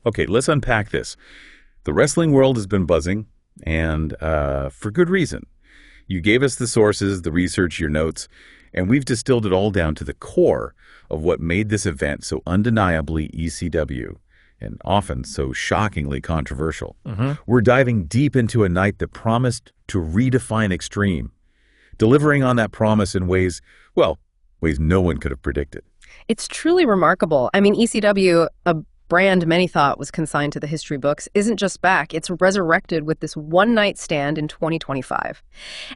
Okay, let's unpack this. The wrestling world has been buzzing, and for good reason. You gave us the sources, the research, your notes, and we've distilled it all down to the core of what made this event so undeniably ECW and often so shockingly controversial. We're diving deep into a night that promised to redefine extreme, delivering on that promise in ways no one could have predicted. It's truly remarkable. I mean, ECW, a brand many thought was consigned to the history books, isn't just back. It's resurrected with this one-night stand in 2025.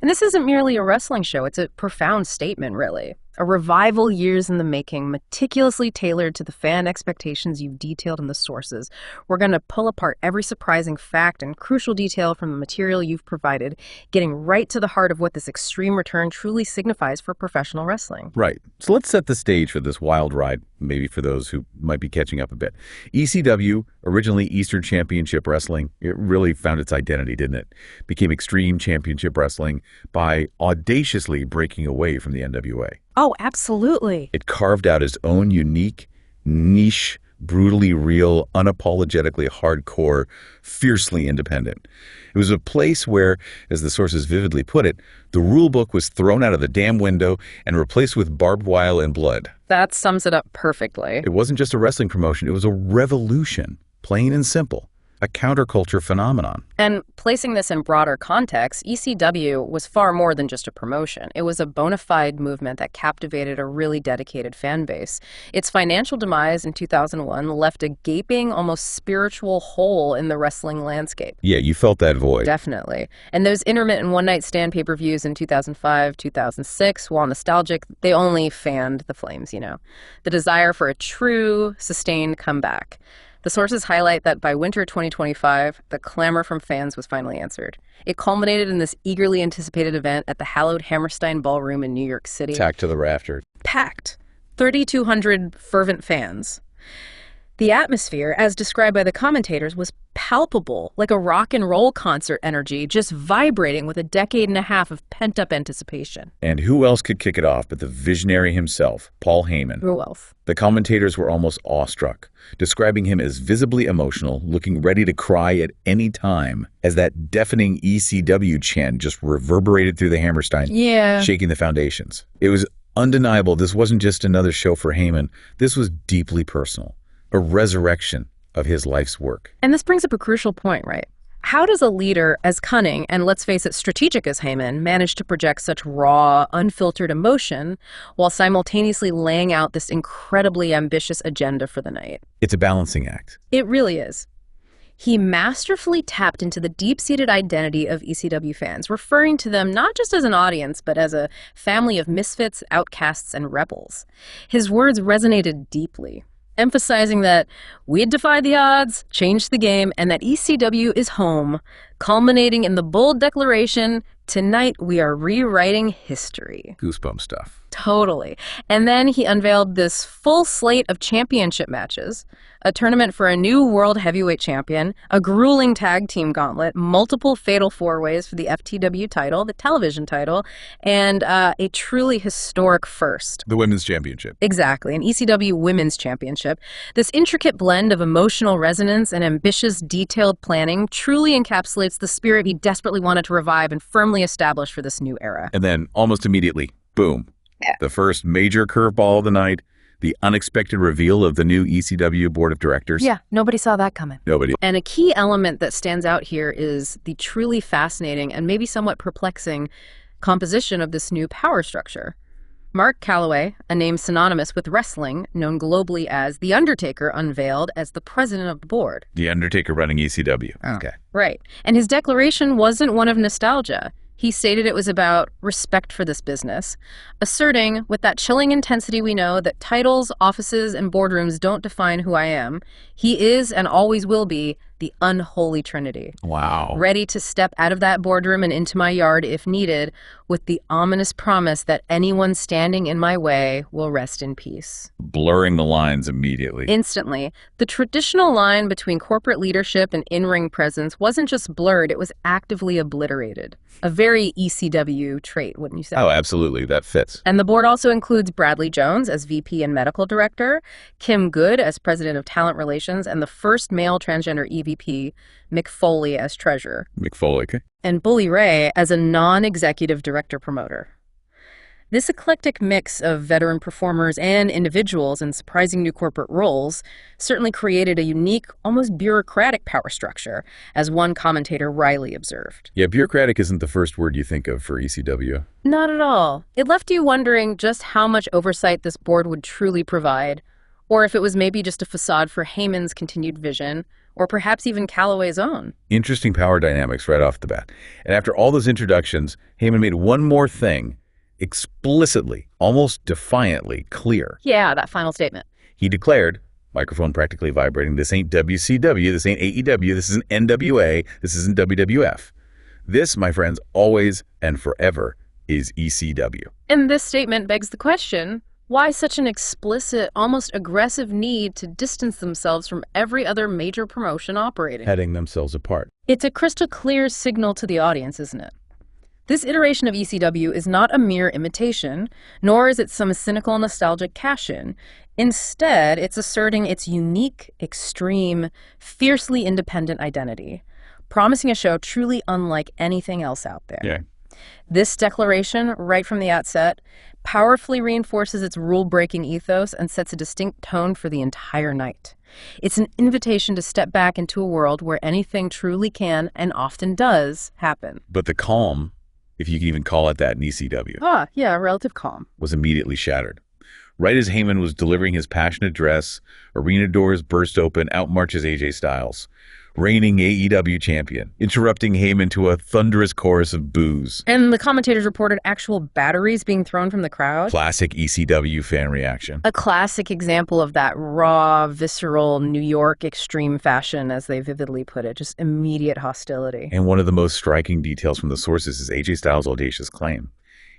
And this isn't merely a wrestling show. It's a profound statement, really. A revival years in the making, meticulously tailored to the fan expectations you've detailed in the sources. We're going to pull apart every surprising fact and crucial detail from the material you've provided, getting right to the heart of what this extreme return truly signifies for professional wrestling. Right. So let's set the stage for this wild ride, maybe for those who might be catching up a bit. ECW, originally Eastern Championship Wrestling, it really found its identity, didn't it? Became Extreme Championship Wrestling by audaciously breaking away from the NWA. Oh, absolutely. It carved out its own unique, niche, brutally real, unapologetically hardcore, fiercely independent. It was a place where, as the sources vividly put it, the rule book was thrown out of the damn window and replaced with barbed wire and blood. That sums it up perfectly. It wasn't just a wrestling promotion, it was a revolution, plain and simple. A counterculture phenomenon. And placing this in broader context, ECW was far more than just a promotion. It was a bona fide movement that captivated a really dedicated fan base. Its financial demise in 2001 left a gaping, almost spiritual hole in the wrestling landscape. Yeah, you felt that void. Definitely. And those intermittent one-night stand pay-per-views in 2005, 2006, while nostalgic, they only fanned the flames, you know. The desire for a true, sustained comeback. The sources highlight that by winter 2025, the clamor from fans was finally answered. It culminated in this eagerly anticipated event at the hallowed Hammerstein Ballroom in New York City. Tacked to the rafter. Packed. 3,200 fervent fans. The atmosphere, as described by the commentators, was palpable, like a rock and roll concert energy, just vibrating with a decade and a half of pent-up anticipation. And who else could kick it off but the visionary himself, Paul Heyman? Who else? The commentators were almost awestruck, describing him as visibly emotional, looking ready to cry at any time, as that deafening ECW chant just reverberated through the Hammerstein, shaking the foundations. It was undeniable this wasn't just another show for Heyman. This was deeply personal. A resurrection of his life's work. And this brings up a crucial point, right? How does a leader as cunning and, let's face it, strategic as Heyman manage to project such raw, unfiltered emotion while simultaneously laying out this incredibly ambitious agenda for the night? It's a balancing act. It really is. He masterfully tapped into the deep-seated identity of ECW fans, referring to them not just as an audience, but as a family of misfits, outcasts, and rebels. His words resonated deeply, emphasizing that we'd defy the odds, change the game, and that ECW is home, culminating in the bold declaration, "Tonight we are rewriting history." Goosebump stuff. Totally. And then he unveiled this full slate of championship matches, a tournament for a new world heavyweight champion, a grueling tag team gauntlet, multiple fatal four-ways for the FTW title, the television title, and a truly historic first. The Women's Championship. Exactly, an ECW Women's Championship. This intricate blend of emotional resonance and ambitious, detailed planning truly encapsulates the spirit he desperately wanted to revive and firmly establish for this new era. And then, almost immediately, boom. Yeah. The first major curveball of the night, the unexpected reveal of the new ECW Board of Directors. Yeah, nobody saw that coming. Nobody. And a key element that stands out here is the truly fascinating and maybe somewhat perplexing composition of this new power structure. Mark Calloway, a name synonymous with wrestling, known globally as The Undertaker, unveiled as the president of the board. The Undertaker running ECW. Oh. Okay. Right. And his declaration wasn't one of nostalgia. He stated it was about respect for this business, asserting, with that chilling intensity we know, that titles, offices, and boardrooms don't define who I am. He is and always will be the unholy trinity. Wow. Ready to step out of that boardroom and into my yard if needed, with the ominous promise that anyone standing in my way will rest in peace. Blurring the lines immediately. Instantly, the traditional line between corporate leadership and in-ring presence wasn't just blurred, it was actively obliterated. A very ECW trait, wouldn't you say? Oh, absolutely. That fits. And the board also includes Bradley Jones as VP and Medical Director, Kim Good as President of Talent Relations, and the first male transgender EVP, Mick Foley, as Treasurer. Mick Foley, okay. And Bully Ray as a non-executive director promoter. This eclectic mix of veteran performers and individuals in surprising new corporate roles certainly created a unique, almost bureaucratic power structure, as one commentator wryly observed. Yeah, bureaucratic isn't the first word you think of for ECW. Not at all. It left you wondering just how much oversight this board would truly provide, or if it was maybe just a facade for Heyman's continued vision, or perhaps even Calloway's own. Interesting power dynamics right off the bat. And after all those introductions, Heyman made one more thing explicitly, almost defiantly clear. Yeah, that final statement. He declared, microphone practically vibrating, this ain't WCW, this ain't AEW, this isn't NWA, this isn't WWF. This, my friends, always and forever is ECW. And this statement begs the question, why such an explicit, almost aggressive need to distance themselves from every other major promotion operating? Heading themselves apart. It's a crystal clear signal to the audience, isn't it? This iteration of ECW is not a mere imitation, nor is it some cynical, nostalgic cash-in. Instead, it's asserting its unique, extreme, fiercely independent identity, promising a show truly unlike anything else out there. Yeah. This declaration, right from the outset, powerfully reinforces its rule-breaking ethos and sets a distinct tone for the entire night. It's an invitation to step back into a world where anything truly can, and often does, happen. But the calm, if you can even call it that in ECW, Yeah, relative calm. was immediately shattered. Right as Heyman was delivering his passionate address, arena doors burst open, out marches AJ Styles, reigning AEW champion, interrupting Heyman to a thunderous chorus of boos. And the commentators reported actual batteries being thrown from the crowd. Classic ECW fan reaction. A classic example of that raw, visceral New York extreme fashion, as they vividly put it, just immediate hostility. And one of the most striking details from the sources is AJ Styles' audacious claim.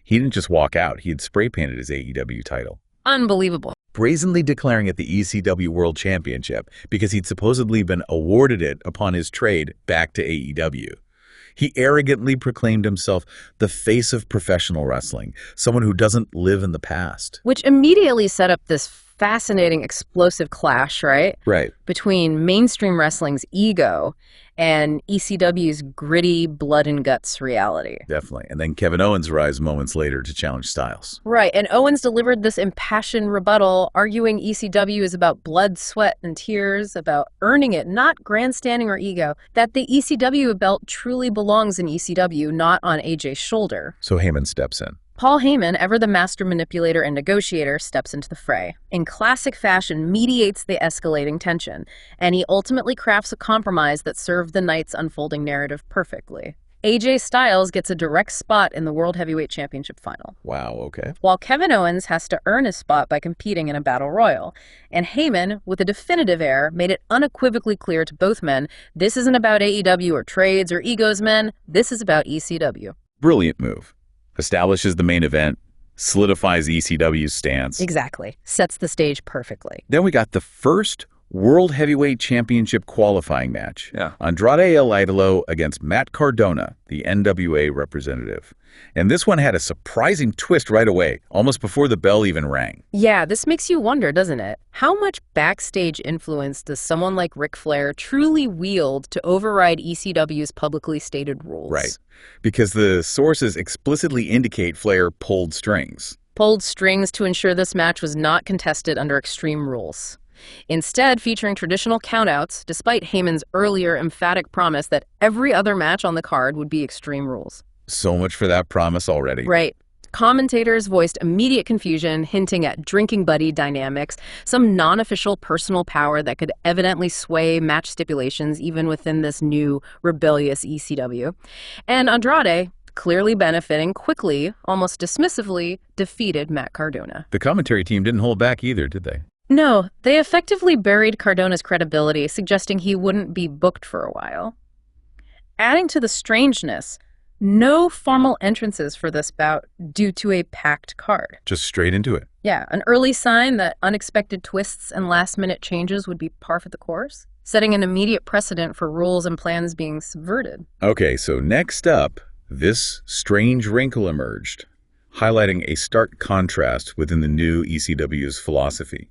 He didn't just walk out, he had spray painted his AEW title. Unbelievable. Brazenly declaring it the ECW World Championship because he'd supposedly been awarded it upon his trade back to AEW. He arrogantly proclaimed himself the face of professional wrestling, someone who doesn't live in the past. Which immediately set up this fascinating, explosive clash, right? Right. Between mainstream wrestling's ego and ECW's gritty blood and guts reality. Definitely. And then Kevin Owens arrives moments later to challenge Styles. Right, and Owens delivered this impassioned rebuttal, arguing ECW is about blood, sweat, and tears, about earning it, not grandstanding or ego, that the ECW belt truly belongs in ECW, not on AJ's shoulder. So Heyman steps in. Paul Heyman, ever the master manipulator and negotiator, steps into the fray. In classic fashion, mediates the escalating tension, and he ultimately crafts a compromise that served the night's unfolding narrative perfectly. AJ Styles gets a direct spot in the World Heavyweight Championship final, Wow, okay. while Kevin Owens has to earn his spot by competing in a battle royal. And Heyman, with a definitive air, made it unequivocally clear to both men, this isn't about AEW or trades or egos, men. This is about ECW. Brilliant move. Establishes the main event, solidifies ECW's stance. Exactly. Sets the stage perfectly. Then we got the first World Heavyweight Championship qualifying match. Yeah. Andrade El Idolo against Matt Cardona, the NWA representative. And this one had a surprising twist right away, almost before the bell even rang. Yeah, this makes you wonder, doesn't it? How much backstage influence does someone like Ric Flair truly wield to override ECW's publicly stated rules? Right. Because the sources explicitly indicate Flair pulled strings. Pulled strings to ensure this match was not contested under Extreme Rules. Instead, featuring traditional countouts, despite Heyman's earlier emphatic promise that every other match on the card would be Extreme Rules. So much for that promise already. Right. Commentators voiced immediate confusion, hinting at drinking buddy dynamics, some non-official personal power that could evidently sway match stipulations even within this new rebellious ECW. And Andrade, clearly benefiting, quickly, almost dismissively, defeated Matt Cardona. The commentary team didn't hold back either, did they? No, they effectively buried Cardona's credibility, suggesting he wouldn't be booked for a while. Adding to the strangeness, no formal entrances for this bout due to a packed card. Just straight into it. Yeah, an early sign that unexpected twists and last-minute changes would be par for the course, setting an immediate precedent for rules and plans being subverted. Okay, so next up, this strange wrinkle emerged, highlighting a stark contrast within the new ECW's philosophy.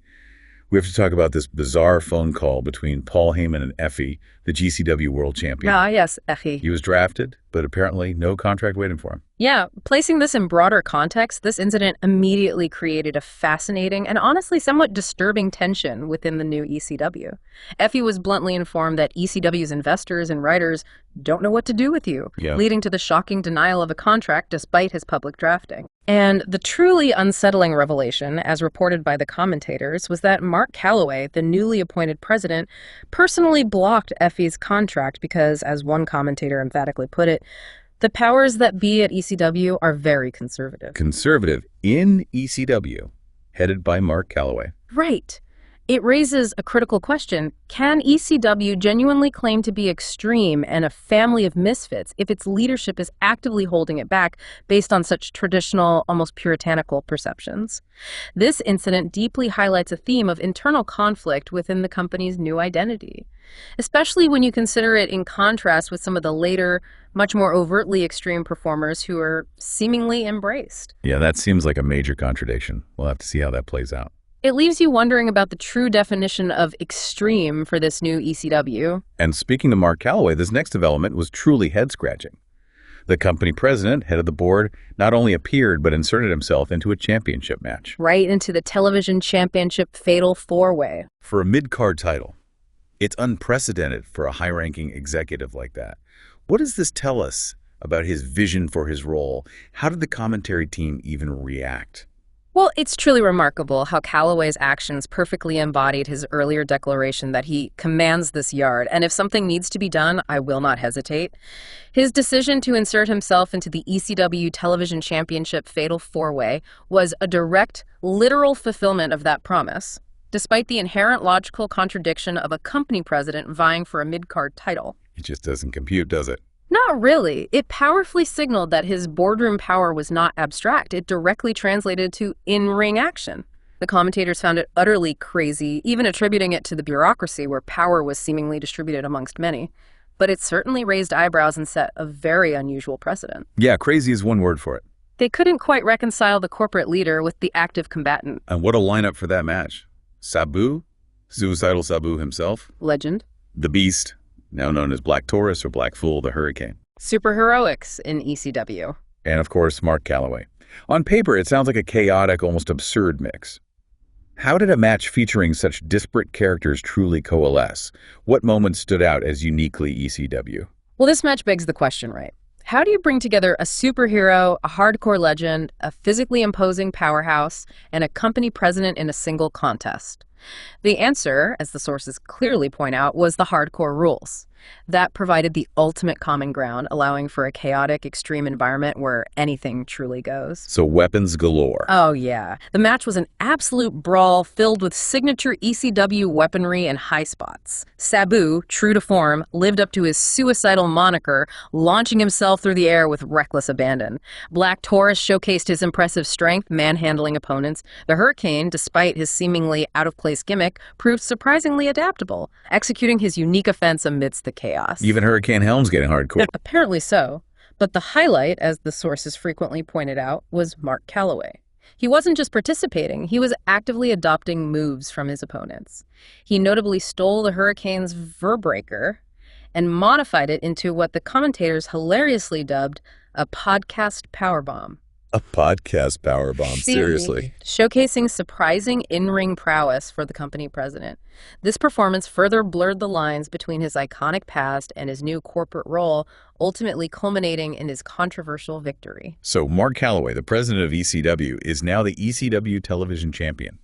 We have to talk about this bizarre phone call between Paul Heyman and Effie, the GCW World Champion. Ah, yes, Echi. He was drafted, but apparently no contract waiting for him. Yeah, placing this in broader context, this incident immediately created a fascinating and honestly somewhat disturbing tension within the new ECW. Effie was bluntly informed that ECW's investors and writers don't know what to do with you, leading to the shocking denial of a contract despite his public drafting. And the truly unsettling revelation, as reported by the commentators, was that Mark Calloway, the newly appointed president, personally blocked Effie's contract because, as one commentator emphatically put it, the powers that be at ECW are very conservative. Conservative in ECW, headed by Mark Calloway. Right. It raises a critical question. Can ECW genuinely claim to be extreme and a family of misfits if its leadership is actively holding it back based on such traditional, almost puritanical perceptions? This incident deeply highlights a theme of internal conflict within the company's new identity, especially when you consider it in contrast with some of the later, much more overtly extreme performers who are seemingly embraced. Yeah, that seems like a major contradiction. We'll have to see how that plays out. It leaves you wondering about the true definition of extreme for this new ECW. And speaking to Mark Calloway, this next development was truly head-scratching. The company president, head of the board, not only appeared but inserted himself into a championship match. Right into the television championship fatal four-way. For a mid-card title. It's unprecedented for a high-ranking executive like that. What does this tell us about his vision for his role? How did the commentary team even react? Well, it's truly remarkable how Calloway's actions perfectly embodied his earlier declaration that he commands this yard, and if something needs to be done, I will not hesitate. His decision to insert himself into the ECW Television Championship Fatal Four-Way was a direct, literal fulfillment of that promise, despite the inherent logical contradiction of a company president vying for a mid-card title. It just doesn't compute, does it? Not really. It powerfully signaled that his boardroom power was not abstract. It directly translated to in-ring action. The commentators found it utterly crazy, even attributing it to the bureaucracy where power was seemingly distributed amongst many. But it certainly raised eyebrows and set a very unusual precedent. Yeah, crazy is one word for it. They couldn't quite reconcile the corporate leader with the active combatant. And what a lineup for that match. Sabu, Suicidal Sabu himself. Legend. The Beast, now known as Black Taurus or Black Fool, the Hurricane. Superheroics in ECW. And, of course, Mark Calloway. On paper, it sounds like a chaotic, almost absurd mix. How did a match featuring such disparate characters truly coalesce? What moments stood out as uniquely ECW? Well, this match begs the question, right? How do you bring together a superhero, a hardcore legend, a physically imposing powerhouse, and a company president in a single contest? The answer, as the sources clearly point out, was the hardcore rules. That provided the ultimate common ground, allowing for a chaotic, extreme environment where anything truly goes. So weapons galore. Oh, yeah. The match was an absolute brawl filled with signature ECW weaponry and high spots. Sabu, true to form, lived up to his suicidal moniker, launching himself through the air with reckless abandon. Black Taurus showcased his impressive strength, manhandling opponents. The Hurricane, despite his seemingly out-of-place gimmick, proved surprisingly adaptable, executing his unique offense amidst the chaos. Even Hurricane Helm's getting hardcore. Apparently so. But the highlight, as the sources frequently pointed out, was Mark Calloway. He wasn't just participating, he was actively adopting moves from his opponents. He notably stole the Hurricane's Verbreaker and modified it into what the commentators hilariously dubbed a podcast powerbomb. A podcast powerbomb, seriously. Showcasing surprising in-ring prowess for the company president. This performance further blurred the lines between his iconic past and his new corporate role, ultimately culminating in his controversial victory. So Mark Calloway, the president of ECW, is now the ECW television champion.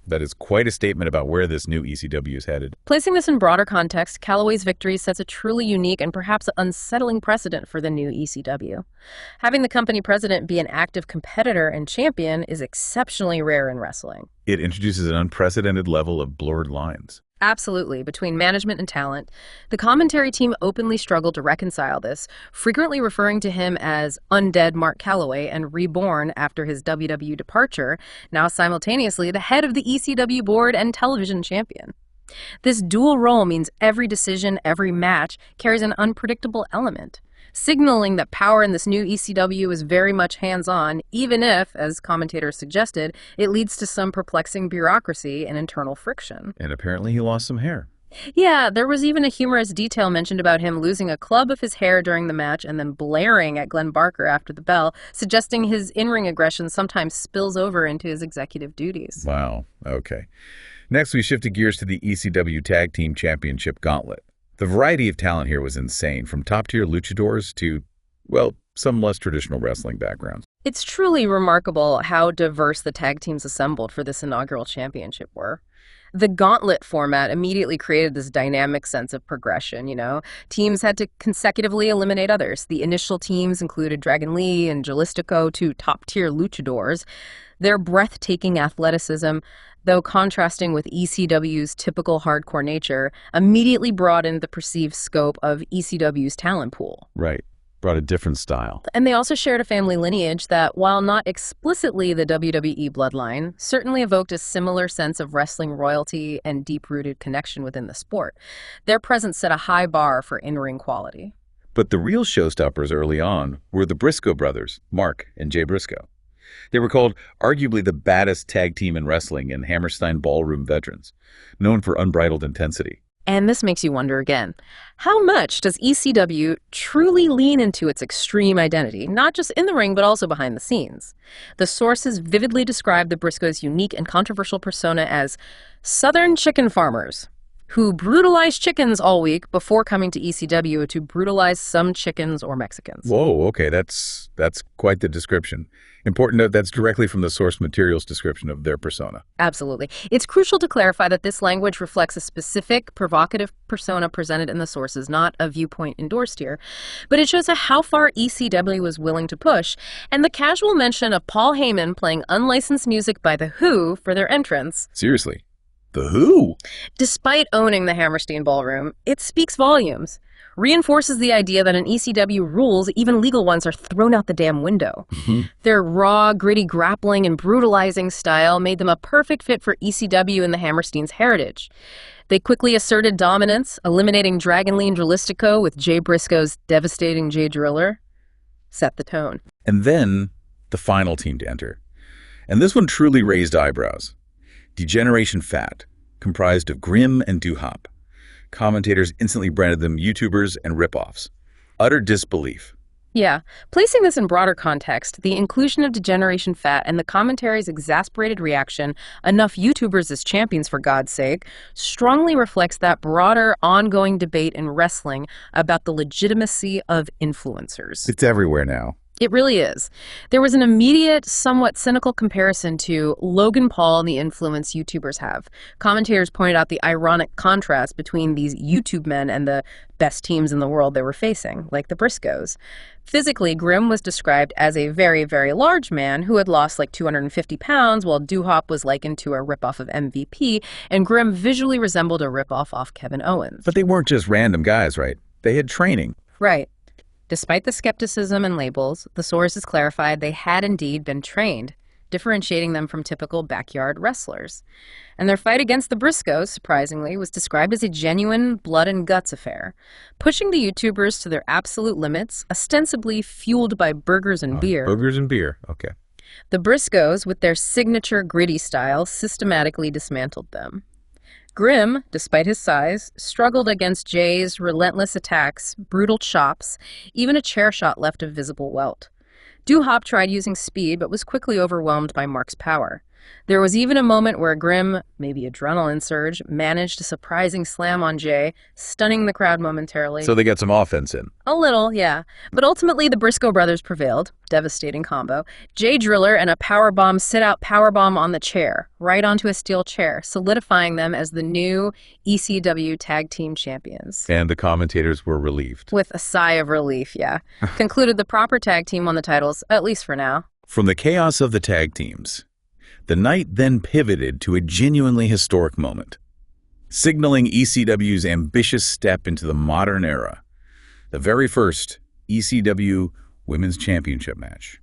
That is quite a statement about where this new ECW is headed. Placing this in broader context, Calloway's victory sets a truly unique and perhaps unsettling precedent for the new ECW. Having the company president be an active competitor and champion is exceptionally rare in wrestling. It introduces an unprecedented level of blurred lines. Absolutely, between management and talent. The commentary team openly struggled to reconcile this, frequently referring to him as Undead Mark Calloway and Reborn after his WWE departure, now simultaneously the head of the ECW board and television champion. This dual role means every decision, every match carries an unpredictable element, signaling that power in this new ECW is very much hands-on, even if, as commentators suggested, it leads to some perplexing bureaucracy and internal friction. And apparently he lost some hair. Yeah, there was even a humorous detail mentioned about him losing a club of his hair during the match and then blaring at Glenn Barker after the bell, suggesting his in-ring aggression sometimes spills over into his executive duties. Wow, okay. Next, we shifted gears to the ECW Tag Team Championship Gauntlet. The variety of talent here was insane, from top-tier luchadors to, well, some less traditional wrestling backgrounds. It's truly remarkable how diverse the tag teams assembled for this inaugural championship were. The gauntlet format immediately created this dynamic sense of progression, Teams had to consecutively eliminate others. The initial teams included Dragon Lee and Jalistico, two top-tier luchadors. Their breathtaking athleticism, though contrasting with ECW's typical hardcore nature, immediately broadened the perceived scope of ECW's talent pool. Right. Brought a different style. And they also shared a family lineage that, while not explicitly the WWE bloodline, certainly evoked a similar sense of wrestling royalty and deep-rooted connection within the sport. Their presence set a high bar for in-ring quality. But the real showstoppers early on were the Briscoe brothers, Mark and Jay Briscoe. They were called arguably the baddest tag team in wrestling and Hammerstein Ballroom veterans, known for unbridled intensity. And this makes you wonder again, how much does ECW truly lean into its extreme identity, not just in the ring, but also behind the scenes? The sources vividly describe the Briscoes' unique and controversial persona as Southern chicken farmers, who brutalize chickens all week before coming to ECW to brutalize some chickens or Mexicans. Whoa, okay, that's quite the description. Important note, that's directly from the source material's description of their persona. Absolutely. It's crucial to clarify that this language reflects a specific, provocative persona presented in the sources, not a viewpoint endorsed here. But it shows how far ECW was willing to push, and the casual mention of Paul Heyman playing unlicensed music by The Who for their entrance. Seriously? The Who? Despite owning the Hammerstein Ballroom, it speaks volumes. Reinforces the idea that in ECW rules, even legal ones, are thrown out the damn window. Their raw, gritty grappling and brutalizing style made them a perfect fit for ECW and the Hammerstein's heritage. They quickly asserted dominance, eliminating Dragon Lee and Jalistico with Jay Briscoe's devastating Jay Driller. Set the tone. And then the final team to enter. And this one truly raised eyebrows. Degeneration Fat, comprised of Grimm and Duhop. Commentators instantly branded them YouTubers and ripoffs. Utter disbelief. Yeah. Placing this in broader context, the inclusion of Degeneration Fat and the commentary's exasperated reaction, enough YouTubers as champions for God's sake, strongly reflects that broader, ongoing debate in wrestling about the legitimacy of influencers. It's everywhere now. It really is. There was an immediate, somewhat cynical comparison to Logan Paul and the influence YouTubers have. Commentators pointed out the ironic contrast between these YouTube men and the best teams in the world they were facing, like the Briscoes. Physically, Grimm was described as a very, very large man who had lost like 250 pounds, while Duhop was likened to a ripoff of MVP, and Grimm visually resembled a ripoff off Kevin Owens. But they weren't just random guys, right? They had training. Right. Despite the skepticism and labels, the sources clarified they had indeed been trained, differentiating them from typical backyard wrestlers. And their fight against the Briscoes, surprisingly, was described as a genuine blood and guts affair, pushing the YouTubers to their absolute limits, ostensibly fueled by burgers and beer. Burgers and beer, okay. The Briscoes, with their signature gritty style, systematically dismantled them. Grimm, despite his size, struggled against Jay's relentless attacks, brutal chops, even a chair shot left a visible welt. Duhop tried using speed but was quickly overwhelmed by Mark's power. There was even a moment where a grim, maybe adrenaline surge, managed a surprising slam on Jay, stunning the crowd momentarily. So they got some offense in. A little, yeah. But ultimately, the Briscoe brothers prevailed. Devastating combo. Jay Driller and a powerbomb sit-out powerbomb on the chair, right onto a steel chair, solidifying them as the new ECW Tag Team Champions. And the commentators were relieved. With a sigh of relief, yeah. Concluded the proper tag team won the titles, at least for now. From the chaos of the tag teams, the night then pivoted to a genuinely historic moment, signaling ECW's ambitious step into the modern era. The very first ECW Women's Championship match.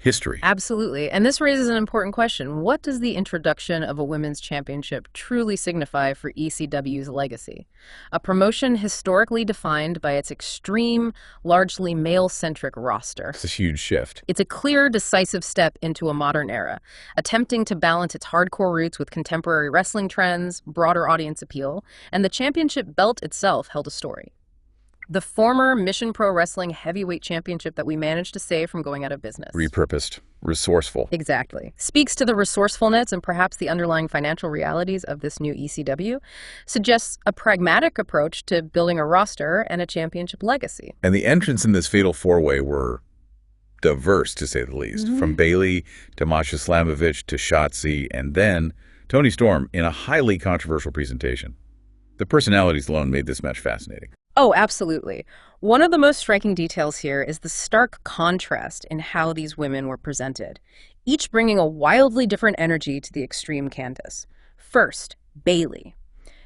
History. Absolutely. And this raises an important question. What does the introduction of a women's championship truly signify for ECW's legacy? A promotion historically defined by its extreme, largely male-centric roster. It's a huge shift. It's a clear, decisive step into a modern era, attempting to balance its hardcore roots with contemporary wrestling trends, broader audience appeal, and the championship belt itself held a story. The former Mission Pro Wrestling Heavyweight Championship that we managed to save from going out of business. Repurposed. Resourceful. Exactly. Speaks to the resourcefulness and perhaps the underlying financial realities of this new ECW. Suggests a pragmatic approach to building a roster and a championship legacy. And the entrants in this fatal four-way were diverse, to say the least. From Bayley to Masha Slamovich to Shotzi, and then Toni Storm in a highly controversial presentation. The personalities alone made this match fascinating. Oh, absolutely. One of the most striking details here is the stark contrast in how these women were presented, each bringing a wildly different energy to the Extreme canvas. First, Bayley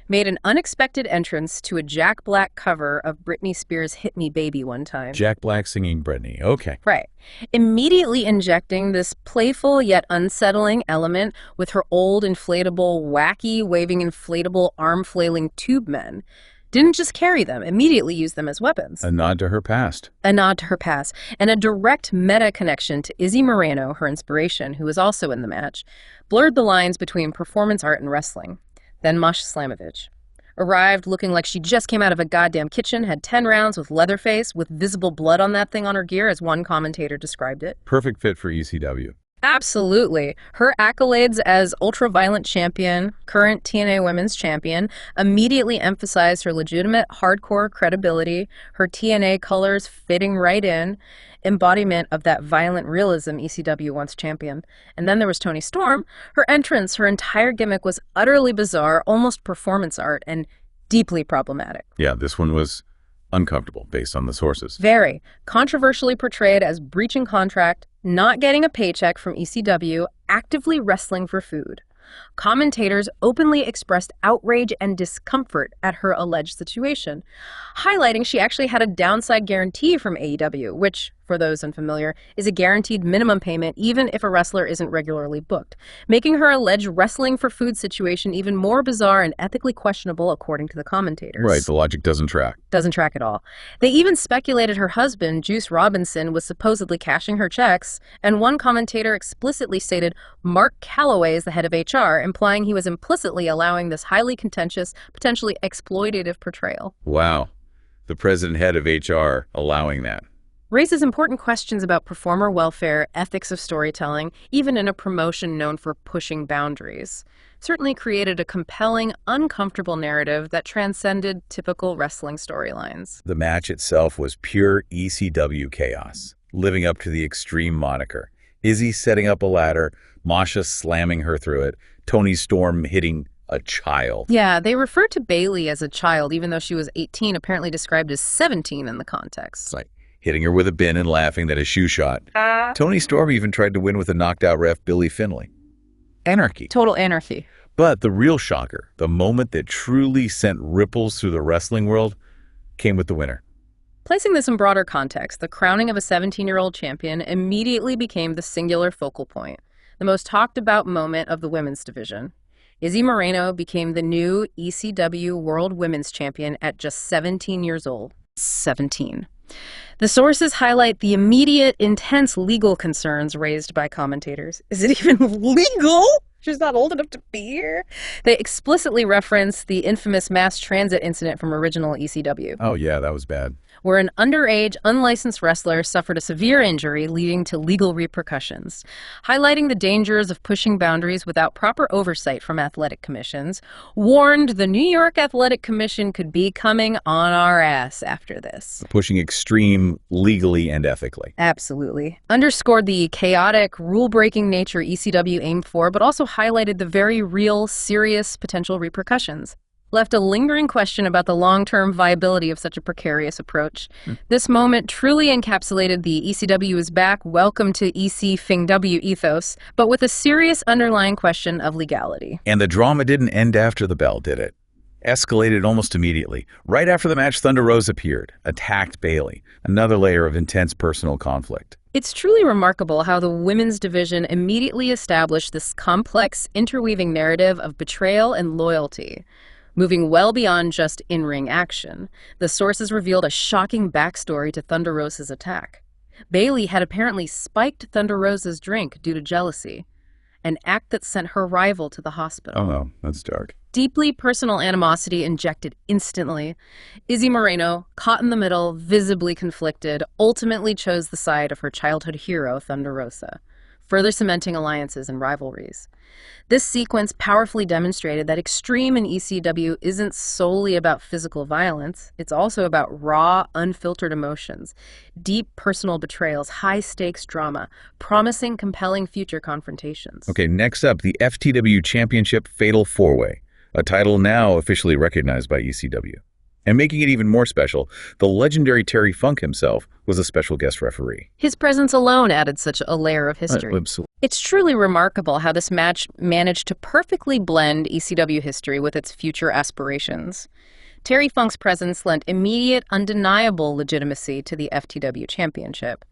made an unexpected entrance to a Jack Black cover of Britney Spears' Hit Me Baby one time. Jack Black singing Britney. Okay. Right. Immediately injecting this playful yet unsettling element with her old inflatable, wacky, waving inflatable, arm-flailing tube men. Didn't just carry them, immediately used them as weapons. A nod to her past. A nod to her past, and a direct meta connection to Izzy Moreno, her inspiration, who was also in the match, blurred the lines between performance art and wrestling. Then Masha Slamovich arrived looking like she just came out of a goddamn kitchen, had 10 rounds with Leatherface, with visible blood on that thing on her gear, as one commentator described it. Perfect fit for ECW. Absolutely. Her accolades as ultra-violent champion, current TNA Women's Champion, immediately emphasized her legitimate hardcore credibility, her TNA colors fitting right in, embodiment of that violent realism ECW once championed. And then there was Toni Storm. Her entrance, her entire gimmick was utterly bizarre, almost performance art, and deeply problematic. Yeah, this one was uncomfortable based on the sources. Very. Controversially portrayed as breaching contract, not getting a paycheck from ECW, actively wrestling for food. Commentators openly expressed outrage and discomfort at her alleged situation, highlighting she actually had a downside guarantee from AEW, which, for those unfamiliar, is a guaranteed minimum payment even if a wrestler isn't regularly booked, making her alleged wrestling for food situation even more bizarre and ethically questionable according to the commentators. Right, the logic doesn't track. Doesn't track at all. They even speculated her husband, Juice Robinson, was supposedly cashing her checks, and one commentator explicitly stated Mark Calloway is the head of HR, implying he was implicitly allowing this highly contentious, potentially exploitative portrayal. Wow. The president head of HR allowing that. Raises important questions about performer welfare, ethics of storytelling, even in a promotion known for pushing boundaries. Certainly created a compelling, uncomfortable narrative that transcended typical wrestling storylines. The match itself was pure ECW chaos, living up to the Extreme moniker. Izzy setting up a ladder, Masha slamming her through it, Toni Storm hitting a child. Yeah, they referred to Bayley as a child, even though she was 18, apparently described as 17 in the context. Like hitting her with a bin and laughing that a shoe shot. Toni Storm even tried to win with a knocked-out ref, Billy Finlay. Anarchy. Total anarchy. But the real shocker, the moment that truly sent ripples through the wrestling world, came with the winner. Placing this in broader context, the crowning of a 17-year-old champion immediately became the singular focal point, the most talked about moment of the women's division. Izzy Moreno became the new ECW World Women's Champion at just 17 years old. 17. The sources highlight the immediate, intense legal concerns raised by commentators. Is it even legal? She's not old enough to be here. They explicitly reference the infamous mass transit incident from original ECW, Oh, yeah, that was bad. where an underage, unlicensed wrestler suffered a severe injury leading to legal repercussions, highlighting the dangers of pushing boundaries without proper oversight from athletic commissions, warned the New York Athletic Commission could be coming on our ass after this. Pushing extreme legally and ethically. Absolutely. Underscored the chaotic, rule-breaking nature ECW aimed for, but also highlighted the very real, serious potential repercussions. Left a lingering question about the long-term viability of such a precarious approach. This moment truly encapsulated the ECW is back, welcome to EC-FING-W ethos, but with a serious underlying question of legality. And the drama didn't end after the bell, did it? Escalated almost immediately. Right after the match, Thunder Rosa appeared, attacked Bayley. Another layer of intense personal conflict. It's truly remarkable how the women's division immediately established this complex, interweaving narrative of betrayal and loyalty. Moving well beyond just in-ring action, the sources revealed a shocking backstory to Thunder Rosa's attack. Bayley had apparently spiked Thunder Rosa's drink due to jealousy, an act that sent her rival to the hospital. Oh, no, that's dark. Deeply personal animosity injected instantly. Izzy Moreno, caught in the middle, visibly conflicted, ultimately chose the side of her childhood hero, Thunder Rosa, further cementing alliances and rivalries. This sequence powerfully demonstrated that extreme in ECW isn't solely about physical violence. It's also about raw, unfiltered emotions, deep personal betrayals, high-stakes drama, promising, compelling future confrontations. Okay, next up, the FTW Championship Fatal 4-Way, a title now officially recognized by ECW. And making it even more special, the legendary Terry Funk himself was a special guest referee. His presence alone added such a layer of history. Absolutely. It's truly remarkable how this match managed to perfectly blend ECW history with its future aspirations. Terry Funk's presence lent immediate, undeniable legitimacy to the FTW Championship.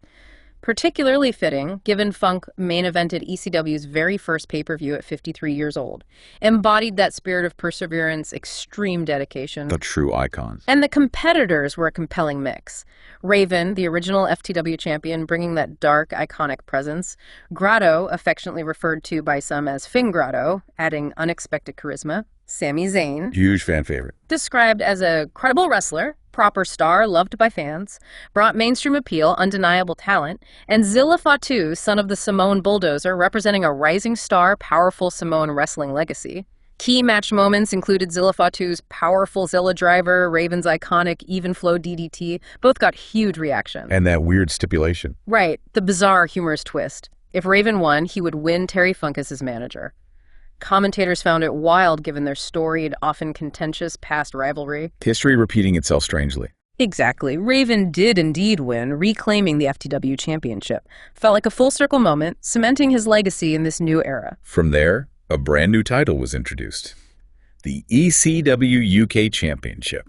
Particularly fitting, given Funk main-evented ECW's very first pay-per-view at 53 years old, embodied that spirit of perseverance, extreme dedication. The true icon. And the competitors were a compelling mix. Raven, the original FTW champion, bringing that dark, iconic presence. Grotto, affectionately referred to by some as Fing Grotto, adding unexpected charisma. Sami Zayn, Huge fan favorite. described as a credible wrestler, proper star, loved by fans, brought mainstream appeal, undeniable talent, and Zilla Fatu, son of the Samoan Bulldozer, representing a rising star, powerful Samoan wrestling legacy. Key match moments included Zilla Fatu's powerful Zilla driver, Raven's iconic even flow DDT. Both got huge reaction. And that weird stipulation. Right, the bizarre humorous twist. If Raven won, he would win Terry Funk as his manager. Commentators found it wild given their storied, often contentious past rivalry. History repeating itself strangely. Exactly. Raven did indeed win, reclaiming the FTW championship. Felt like a full circle moment, cementing his legacy in this new era. From there, a brand new title was introduced. The ECW UK Championship.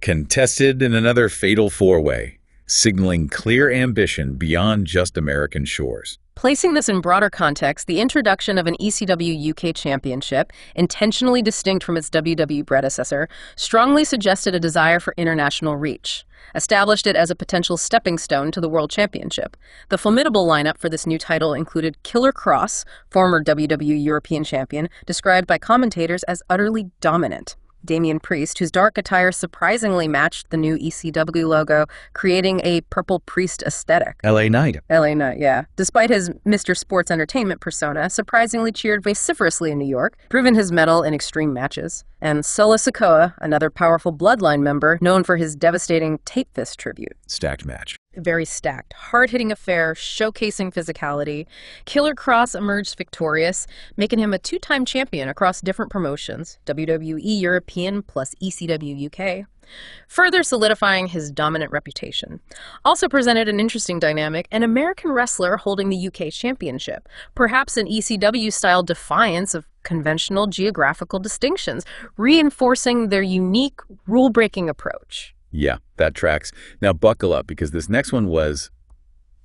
Contested in another fatal 4-way, signaling clear ambition beyond just American shores. Placing this in broader context, the introduction of an ECW UK championship, intentionally distinct from its WWE predecessor, strongly suggested a desire for international reach, established it as a potential stepping stone to the World Championship. The formidable lineup for this new title included Killer Kross, former WWE European champion, described by commentators as utterly dominant. Damian Priest, whose dark attire surprisingly matched the new ECW logo, creating a Purple Priest aesthetic. LA Knight. LA Knight, yeah. Despite his Mr. Sports Entertainment persona, surprisingly cheered vociferously in New York, proven his mettle in extreme matches. And Solo Sikoa, another powerful Bloodline member, known for his devastating tape fist tribute. Stacked match. Very stacked, hard-hitting affair, showcasing physicality. Killer Kross emerged victorious, making him a two-time champion across different promotions, WWE European plus ECW UK, further solidifying his dominant reputation. Also presented an interesting dynamic, an American wrestler holding the UK championship, perhaps an ECW-style defiance of conventional geographical distinctions, reinforcing their unique rule-breaking approach. Yeah, that tracks. Now buckle up, because this next one was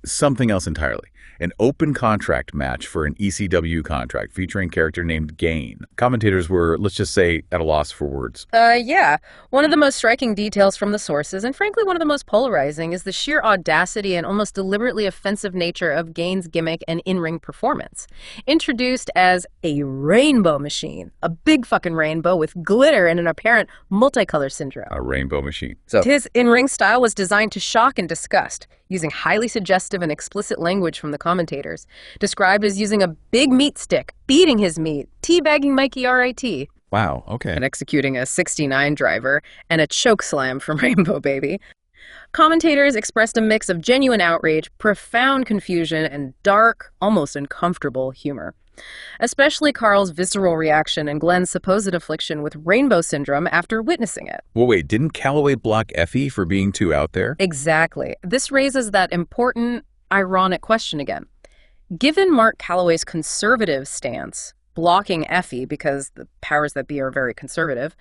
something else entirely. an open contract match for an ECW contract featuring a character named Gain. Commentators were, let's just say, at a loss for words. Yeah. One of the most striking details from the sources, and frankly one of the most polarizing, is the sheer audacity and almost deliberately offensive nature of Gain's gimmick and in-ring performance. Introduced as a rainbow machine, a big fucking rainbow with glitter and an apparent multicolor syndrome. A rainbow machine. So his in-ring style was designed to shock and disgust, using highly suggestive and explicit language from the commentators, described as using a big meat stick, beating his meat, teabagging Mikey R.I.T., Wow, okay. and executing a 69 driver and a choke slam from Rainbow Baby. Commentators expressed a mix of genuine outrage, profound confusion, and dark, almost uncomfortable humor. Especially Carl's visceral reaction and Glenn's supposed affliction with rainbow syndrome after witnessing it. Well, wait, didn't Calloway block Effie for being too out there? Exactly. This raises that important, ironic question again. Given Mark Calloway's conservative stance, blocking Effie because the powers that be are very conservative,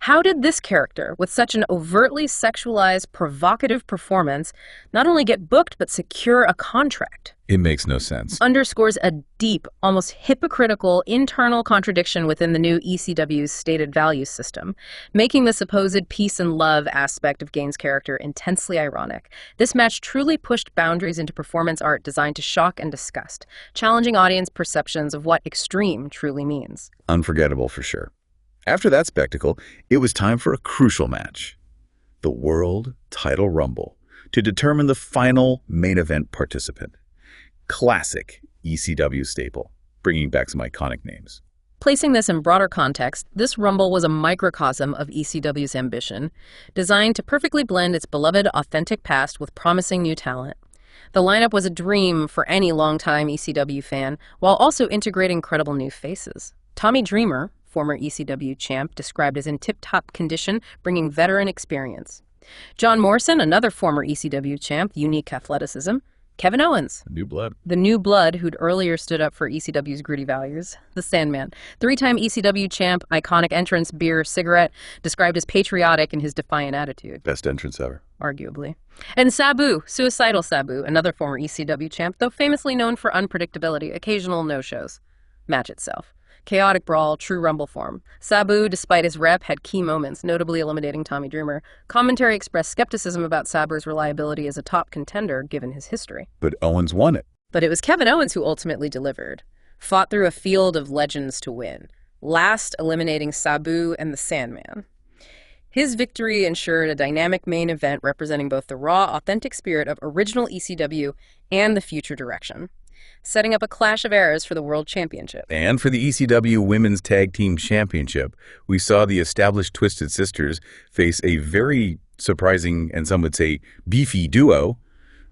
how did this character, with such an overtly sexualized, provocative performance, not only get booked but secure a contract? It makes no sense. Underscores a deep, almost hypocritical internal contradiction within the new ECW's stated values system, making the supposed peace and love aspect of Gain's character intensely ironic. This match truly pushed boundaries into performance art designed to shock and disgust, challenging audience perceptions of what extreme truly means. Unforgettable for sure. After that spectacle, it was time for a crucial match, the World Title Rumble, to determine the final main event participant. Classic ECW staple, bringing back some iconic names. Placing this in broader context, this Rumble was a microcosm of ECW's ambition, designed to perfectly blend its beloved, authentic past with promising new talent. The lineup was a dream for any longtime ECW fan, while also integrating credible new faces. Tommy Dreamer, former ECW champ, described as in tip-top condition, bringing veteran experience. John Morrison, another former ECW champ, unique athleticism. Kevin Owens, New blood. the new blood who'd earlier stood up for ECW's gritty values. The Sandman, three-time ECW champ, iconic entrance, beer, cigarette, described as patriotic in his defiant attitude. Best entrance ever. Arguably. And Sabu, suicidal Sabu, another former ECW champ, though famously known for unpredictability, occasional no-shows. Match itself. Chaotic brawl, true Rumble form. Sabu, despite his rep, had key moments, notably eliminating Tommy Dreamer. Commentary expressed skepticism about Sabu's reliability as a top contender, given his history. But Owens won it. But it was Kevin Owens who ultimately delivered. Fought through a field of legends to win, last eliminating Sabu and the Sandman. His victory ensured a dynamic main event representing both the raw, authentic spirit of original ECW and the future direction, setting up a clash of eras for the World Championship. And for the ECW Women's Tag Team Championship, we saw the established Twisted Sisters face a very surprising, and some would say beefy duo,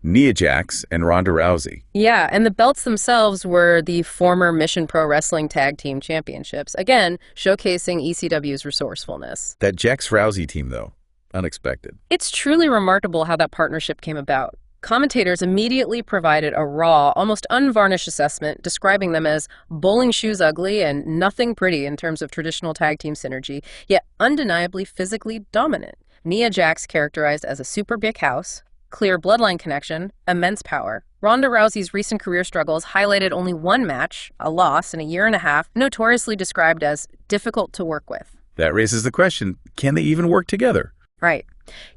Nia Jax and Ronda Rousey. Yeah, and the belts themselves were the former Mission Pro Wrestling Tag Team Championships, again, showcasing ECW's resourcefulness. That Jax-Rousey team, though, unexpected. It's truly remarkable how that partnership came about. Commentators immediately provided a raw, almost unvarnished assessment, describing them as bowling shoes ugly and nothing pretty in terms of traditional tag team synergy, yet undeniably physically dominant. Nia Jax characterized as a super big house, clear bloodline connection, immense power. Ronda Rousey's recent career struggles highlighted only one match, a loss in a year and a half, notoriously described as difficult to work with. That raises the question, can they even work together? Right.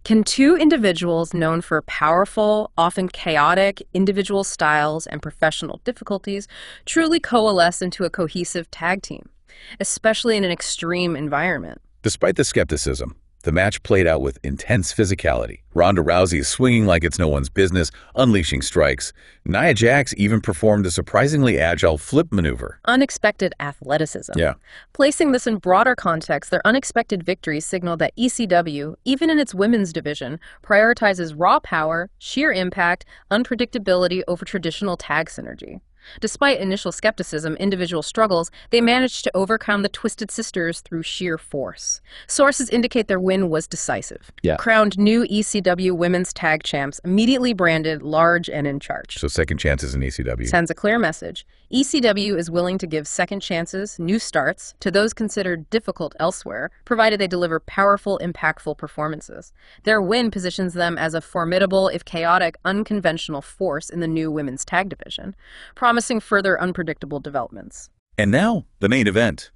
Can two individuals known for powerful, often chaotic, individual styles and professional difficulties truly coalesce into a cohesive tag team, especially in an extreme environment? Despite the skepticism, the match played out with intense physicality. Ronda Rousey is swinging like it's no one's business, unleashing strikes. Nia Jax even performed a surprisingly agile flip maneuver. Unexpected athleticism. Yeah. Placing this in broader context, their unexpected victories signal that ECW, even in its women's division, prioritizes raw power, sheer impact, unpredictability over traditional tag synergy. Despite initial skepticism, individual struggles, they managed to overcome the Twisted Sisters through sheer force. Sources indicate their win was decisive. Yeah. Crowned new ECW Women's Tag Champs, immediately branded large and in charge. So second chances in ECW. Sends a clear message. ECW is willing to give second chances, new starts, to those considered difficult elsewhere, provided they deliver powerful, impactful performances. Their win positions them as a formidable, if chaotic, unconventional force in the new women's tag division, promising further unpredictable developments. And now, the main event.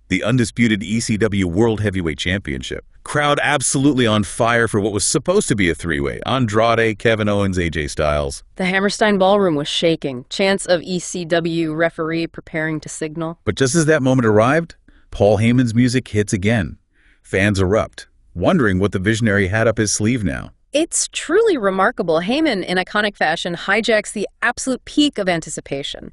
The undisputed ECW World Heavyweight Championship. Crowd absolutely on fire for what was supposed to be a three-way. Andrade, Kevin Owens, AJ Styles. The Hammerstein Ballroom was shaking. Chants of ECW referee preparing to signal. But just as that moment arrived, Paul Heyman's music hits again. Fans erupt, wondering what the visionary had up his sleeve now. It's truly remarkable. Heyman, in iconic fashion, hijacks the absolute peak of anticipation.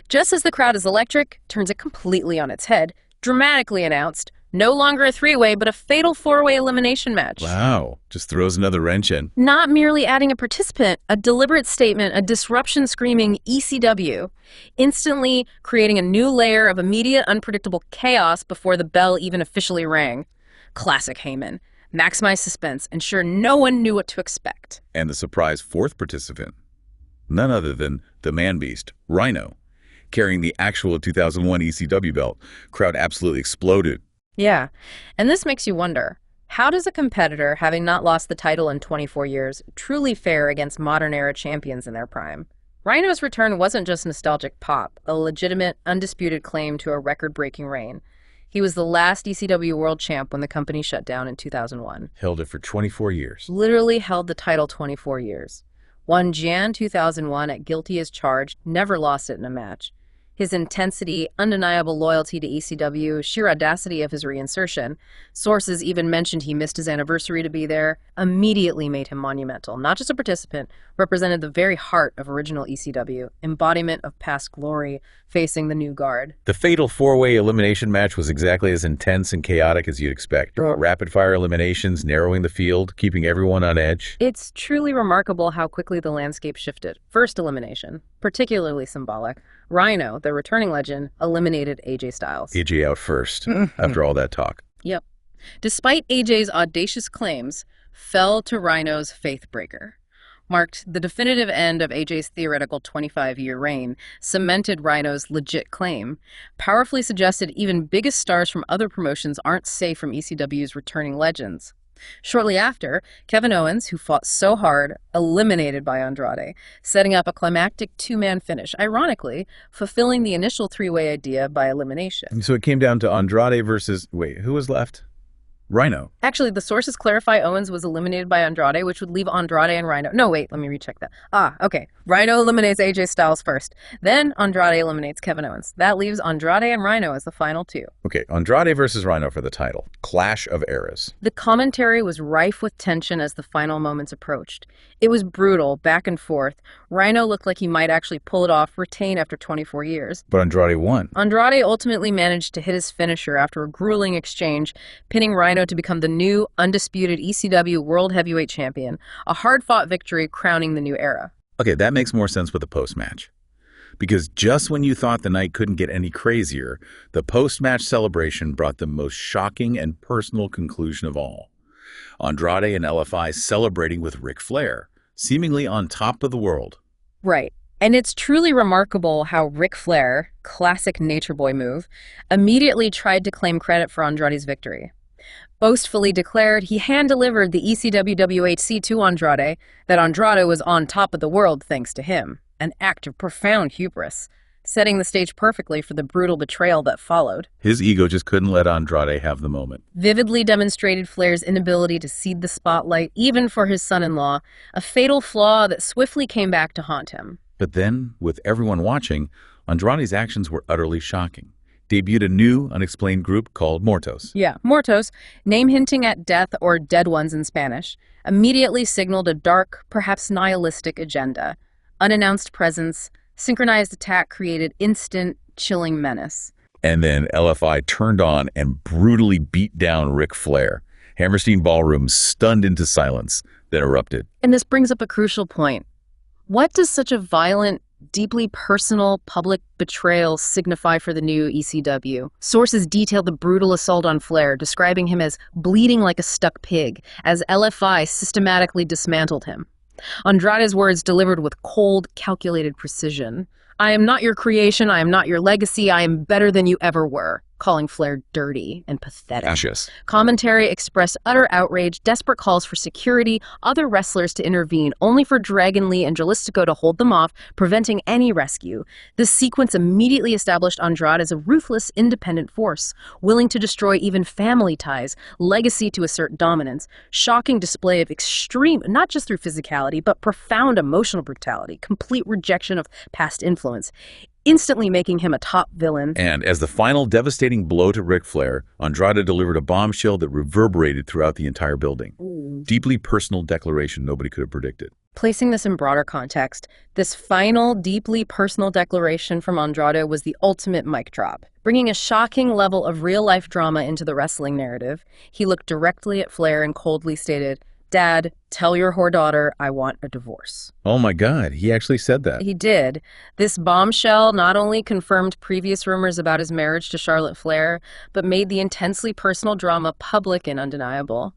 Just as the crowd is electric, turns it completely on its head, dramatically announced, no longer a three-way, but a fatal four-way elimination match. Wow, just throws another wrench in. Not merely adding a participant, a deliberate statement, a disruption screaming ECW, instantly creating a new layer of immediate, unpredictable chaos before the bell even officially rang. Classic Heyman. Maximize suspense, ensure no one knew what to expect. And the surprise fourth participant, none other than the man-beast, Rhino, carrying the actual 2001 ECW belt. Crowd absolutely exploded. Yeah, and this makes you wonder, how does a competitor, having not lost the title in 24 years, truly fare against modern-era champions in their prime? Rhino's return wasn't just nostalgic pop, a legitimate, undisputed claim to a record-breaking reign. He was the last ECW World Champ when the company shut down in 2001. Held it for 24 years. Literally held the title 24 years. Won Jan 2001 at Guilty as Charged, never lost it in a match. His intensity, undeniable loyalty to ECW, sheer audacity of his reinsertion, sources even mentioned he missed his anniversary to be there, immediately made him monumental. Not just a participant, represented the very heart of original ECW, embodiment of past glory, facing the new guard. The fatal four-way elimination match was exactly as intense and chaotic as you'd expect. Rapid-fire eliminations, narrowing the field, keeping everyone on edge. It's truly remarkable how quickly the landscape shifted. First elimination, particularly symbolic. Rhino, the returning legend, eliminated AJ Styles. AJ out first, after all that talk. Yep. Despite AJ's audacious claims, fell to Rhino's faith breaker. Marked the definitive end of AJ's theoretical 25-year reign, cemented Rhino's legit claim, powerfully suggested even biggest stars from other promotions aren't safe from ECW's returning legends. Shortly after, Kevin Owens, who fought so hard, eliminated by Andrade, setting up a climactic two-man finish, ironically, fulfilling the initial three-way idea by elimination. So it came down to Andrade versus, wait, who was left? Rhino. Actually, the sources clarify Owens was eliminated by Andrade, which would leave Andrade and Rhino. No, wait, let me recheck that. Okay. Rhino eliminates AJ Styles first. Then Andrade eliminates Kevin Owens. That leaves Andrade and Rhino as the final two. Okay, Andrade versus Rhino for the title. Clash of eras. The commentary was rife with tension as the final moments approached. It was brutal, back and forth. Rhino looked like he might actually pull it off, retain after 24 years. But Andrade won. Andrade ultimately managed to hit his finisher after a grueling exchange, pinning Rhino to become the new, undisputed ECW World Heavyweight Champion, a hard-fought victory crowning the new era. Okay, that makes more sense with the post-match. Because just when you thought the night couldn't get any crazier, the post-match celebration brought the most shocking and personal conclusion of all. Andrade and LFI celebrating with Ric Flair, seemingly on top of the world. Right. And it's truly remarkable how Ric Flair, classic Nature Boy move, immediately tried to claim credit for Andrade's victory. Boastfully declared he hand-delivered the ECW WHC to Andrade, that Andrade was on top of the world thanks to him, an act of profound hubris, setting the stage perfectly for the brutal betrayal that followed. His ego just couldn't let Andrade have the moment. Vividly demonstrated Flair's inability to cede the spotlight, even for his son-in-law, a fatal flaw that swiftly came back to haunt him. But then, with everyone watching, Andrade's actions were utterly shocking. Debuted a new, unexplained group called Mortos. Yeah, Mortos, name hinting at death or dead ones in Spanish, immediately signaled a dark, perhaps nihilistic agenda. Unannounced presence, synchronized attack created instant, chilling menace. And then LFI turned on and brutally beat down Ric Flair. Hammerstein Ballroom stunned into silence, then erupted. And this brings up a crucial point. What does such a violent, deeply personal public betrayal signify for the new ECW? Sources detail the brutal assault on Flair, describing him as bleeding like a stuck pig, as LFI systematically dismantled him. Andrade's words delivered with cold, calculated precision. "I am not your creation, I am not your legacy, I am better than you ever were," calling Flair dirty and pathetic. Ashes. Commentary expressed utter outrage, desperate calls for security, other wrestlers to intervene, only for Dragon Lee and Jalistico to hold them off, preventing any rescue. This sequence immediately established Andrade as a ruthless, independent force, willing to destroy even family ties, legacy to assert dominance. Shocking display of extreme, not just through physicality, but profound emotional brutality, complete rejection of past influence, instantly making him a top villain. And as the final devastating blow to Ric Flair, Andrade delivered a bombshell that reverberated throughout the entire building. Deeply personal declaration nobody could have predicted. Placing this in broader context, this final, deeply personal declaration from Andrade was the ultimate mic drop. Bringing a shocking level of real-life drama into the wrestling narrative, he looked directly at Flair and coldly stated, "Dad, tell your whore daughter I want a divorce." Oh my God, he actually said that. He did. This bombshell not only confirmed previous rumors about his marriage to Charlotte Flair, but made the intensely personal drama public and undeniable,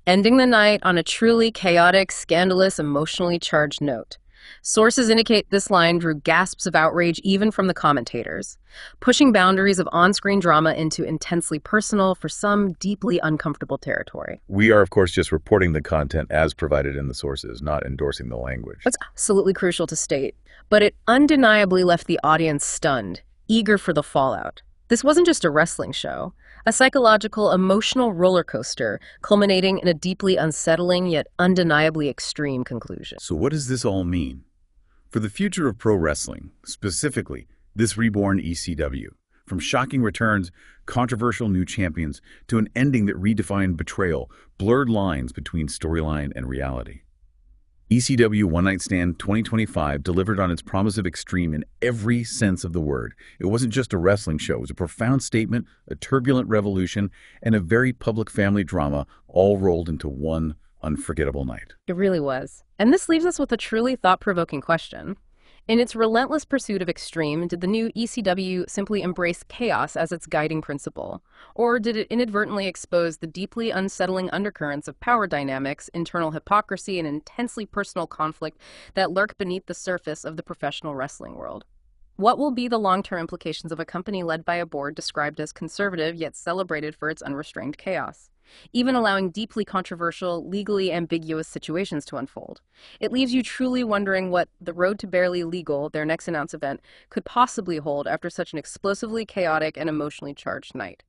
ending the night on a truly chaotic, scandalous, emotionally charged note. Sources indicate this line drew gasps of outrage even from the commentators, pushing boundaries of on-screen drama into intensely personal, for some, deeply uncomfortable territory. We are, of course, just reporting the content as provided in the sources, not endorsing the language. That's absolutely crucial to state, but it undeniably left the audience stunned, eager for the fallout. This wasn't just a wrestling show, a psychological, emotional roller coaster, culminating in a deeply unsettling yet undeniably extreme conclusion. So what does this all mean? For the future of pro wrestling, specifically this reborn ECW, from shocking returns, controversial new champions, to an ending that redefined betrayal, blurred lines between storyline and reality. ECW One Night Stand 2025 delivered on its promise of extreme in every sense of the word. It wasn't just a wrestling show. It was a profound statement, a turbulent revolution, and a very public family drama, all rolled into one unforgettable night. It really was. And this leaves us with a truly thought-provoking question. In its relentless pursuit of extreme, did the new ECW simply embrace chaos as its guiding principle? Or did it inadvertently expose the deeply unsettling undercurrents of power dynamics, internal hypocrisy, and intensely personal conflict that lurk beneath the surface of the professional wrestling world? What will be the long-term implications of a company led by a board described as conservative yet celebrated for its unrestrained chaos, even allowing deeply controversial, legally ambiguous situations to unfold? It leaves you truly wondering what the road to Barely Legal, their next announced event, could possibly hold after such an explosively chaotic and emotionally charged night.